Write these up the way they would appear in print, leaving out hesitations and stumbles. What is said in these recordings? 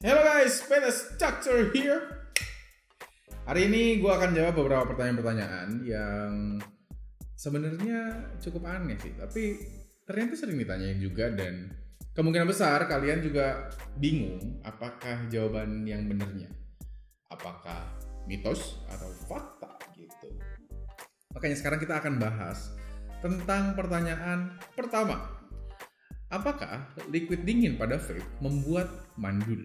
Hello guys, Petes Structure here. Hari ini gue akan jawab beberapa pertanyaan-pertanyaan yang sebenarnya cukup aneh sih, tapi ternyata sering ditanyain juga dan kemungkinan besar kalian juga bingung apakah jawaban yang benernya. Apakah mitos atau fakta gitu. Makanya sekarang kita akan bahas tentang pertanyaan pertama. Apakah liquid dingin pada vape membuat mandul?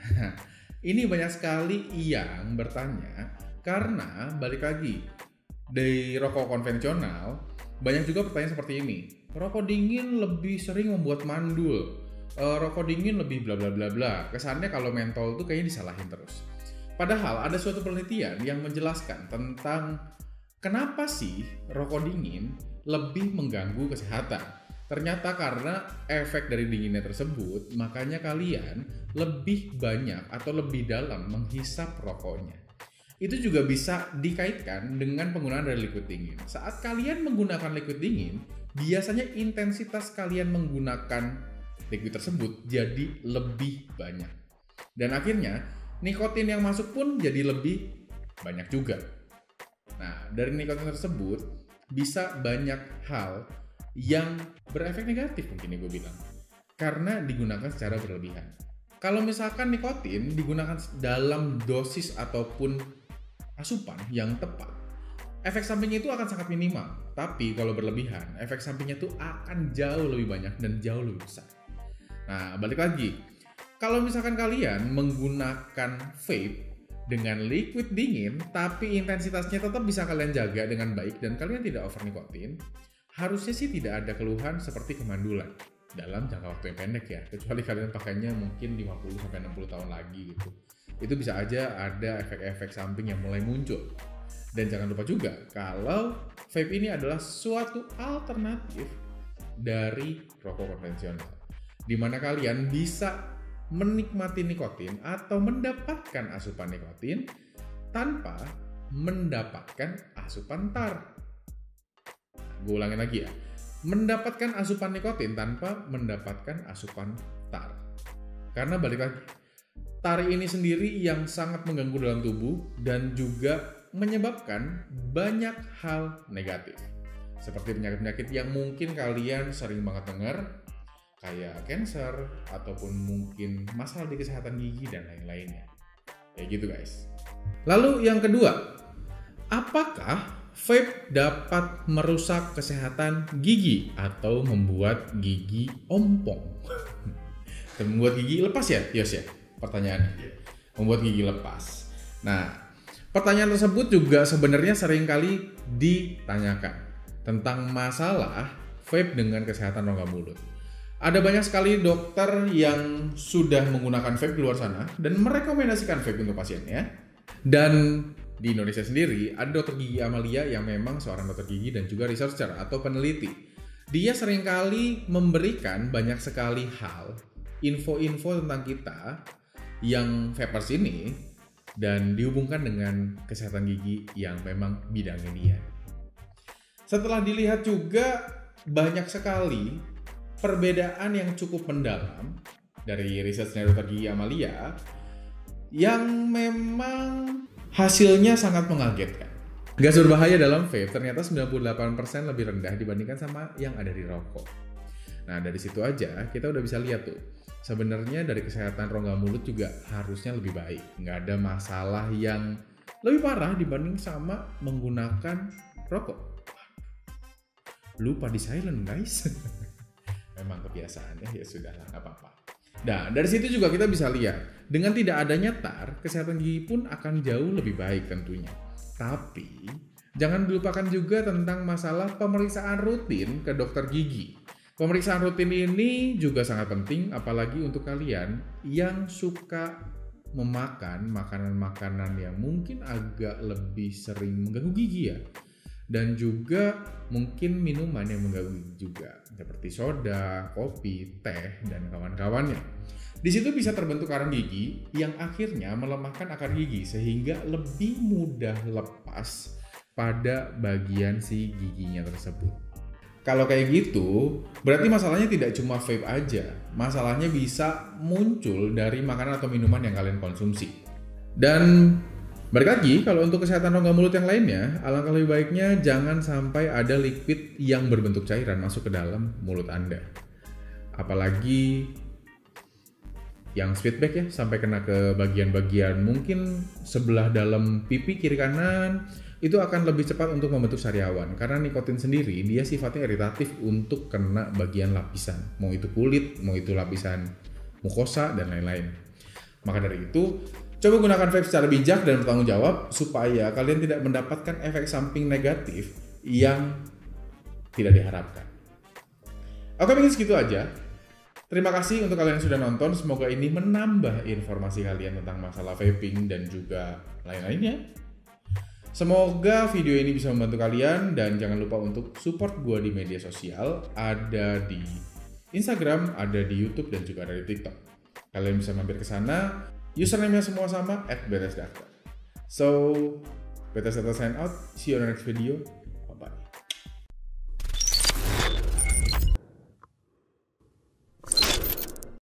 Nah, ini banyak sekali yang bertanya karena balik lagi dari rokok konvensional banyak juga pertanyaan seperti ini. Rokok dingin lebih sering membuat mandul. Rokok dingin lebih bla bla bla bla. Kesannya kalau mentol tuh kayaknya disalahin terus. Padahal ada suatu penelitian yang menjelaskan tentang kenapa sih rokok dingin lebih mengganggu kesehatan. Ternyata karena efek dari dinginnya tersebut, makanya kalian lebih banyak atau lebih dalam menghisap rokoknya. Itu juga bisa dikaitkan dengan penggunaan dari liquid dingin. Saat kalian menggunakan liquid dingin, biasanya intensitas kalian menggunakan liquid tersebut jadi lebih banyak. Dan akhirnya, nikotin yang masuk pun jadi lebih banyak juga. Nah, dari nikotin tersebut bisa banyak hal yang berefek negatif mungkin gue bilang karena digunakan secara berlebihan. Kalau misalkan nikotin digunakan dalam dosis ataupun asupan yang tepat, efek sampingnya itu akan sangat minimal. Tapi kalau berlebihan, efek sampingnya itu akan jauh lebih banyak dan jauh lebih besar. Nah, balik lagi, kalau misalkan kalian menggunakan vape dengan liquid dingin tapi intensitasnya tetap bisa kalian jaga dengan baik dan kalian tidak over nikotin, harusnya sih tidak ada keluhan seperti kemandulan dalam jangka waktu yang pendek ya, kecuali kalian pakainya mungkin 50-60 tahun lagi gitu. Itu bisa aja ada efek-efek samping yang mulai muncul. Dan jangan lupa juga kalau vape ini adalah suatu alternatif dari rokok konvensional, di mana kalian bisa menikmati nikotin atau mendapatkan asupan nikotin tanpa mendapatkan asupan tar. Gue ulangin lagi ya, mendapatkan asupan nikotin tanpa mendapatkan asupan tar. Karena balik lagi, tar ini sendiri yang sangat mengganggu dalam tubuh dan juga menyebabkan banyak hal negatif. Seperti penyakit-penyakit yang mungkin kalian sering banget dengar, kayak cancer, ataupun mungkin masalah di kesehatan gigi dan lain-lainnya. Kayak gitu guys. Lalu yang kedua, apakah vape dapat merusak kesehatan gigi atau membuat gigi ompong? Dan membuat gigi lepas ya, Yos ya? Pertanyaannya. Membuat gigi lepas. Nah, pertanyaan tersebut juga sebenarnya sering kali ditanyakan tentang masalah vape dengan kesehatan rongga mulut. Ada banyak sekali dokter yang sudah menggunakan vape di luar sana dan merekomendasikan vape untuk pasiennya. Dan di Indonesia sendiri ada dokter gigi Amalia yang memang seorang dokter gigi dan juga researcher atau peneliti. Dia seringkali memberikan banyak sekali hal, info-info tentang kita yang vapers ini dan dihubungkan dengan kesehatan gigi yang memang bidangnya dia. Setelah dilihat juga banyak sekali perbedaan yang cukup mendalam dari researchnya dokter gigi Amalia yang memang hasilnya sangat mengagetkan. Gas berbahaya dalam vape ternyata 98% lebih rendah dibandingkan sama yang ada di rokok. Nah, dari situ aja kita udah bisa lihat tuh, sebenarnya dari kesehatan rongga mulut juga harusnya lebih baik. Nggak ada masalah yang lebih parah dibanding sama menggunakan rokok. Lupa di silent guys. Memang kebiasaan ya sudahlah, nggak apa-apa. Nah, dari situ juga kita bisa lihat, dengan tidak adanya tar, kesehatan gigi pun akan jauh lebih baik tentunya. Tapi, jangan dilupakan juga tentang masalah pemeriksaan rutin ke dokter gigi. Pemeriksaan rutin ini juga sangat penting, apalagi untuk kalian yang suka memakan makanan-makanan yang mungkin agak lebih sering mengganggu gigi ya. Dan juga mungkin minuman yang mengganggu gigi juga, seperti soda, kopi, teh, dan kawan-kawannya. Di situ bisa terbentuk karang gigi yang akhirnya melemahkan akar gigi sehingga lebih mudah lepas pada bagian si giginya tersebut. Kalau kayak gitu, berarti masalahnya tidak cuma vape aja. Masalahnya bisa muncul dari makanan atau minuman yang kalian konsumsi. Dan balik lagi, kalau untuk kesehatan rongga mulut yang lainnya, alangkah lebih baiknya jangan sampai ada liquid yang berbentuk cairan masuk ke dalam mulut Anda. Apalagi yang spitback ya, sampai kena ke bagian-bagian mungkin sebelah dalam pipi kiri kanan, itu akan lebih cepat untuk membentuk sariawan. Karena nikotin sendiri, dia sifatnya iritatif untuk kena bagian lapisan. Mau itu kulit, mau itu lapisan mukosa, dan lain-lain. Maka dari itu, coba gunakan vape secara bijak dan bertanggung jawab supaya kalian tidak mendapatkan efek samping negatif yang tidak diharapkan. Oke, mungkin segitu aja. Terima kasih untuk kalian yang sudah nonton. Semoga ini menambah informasi kalian tentang masalah vaping dan juga lain-lainnya. Semoga video ini bisa membantu kalian dan jangan lupa untuk support gue di media sosial. Ada di Instagram, ada di YouTube, dan juga ada di TikTok. Kalian bisa mampir ke sana. Username-nya semua sama @betesdakter. So, Betesdakter sign out. See you on the next video.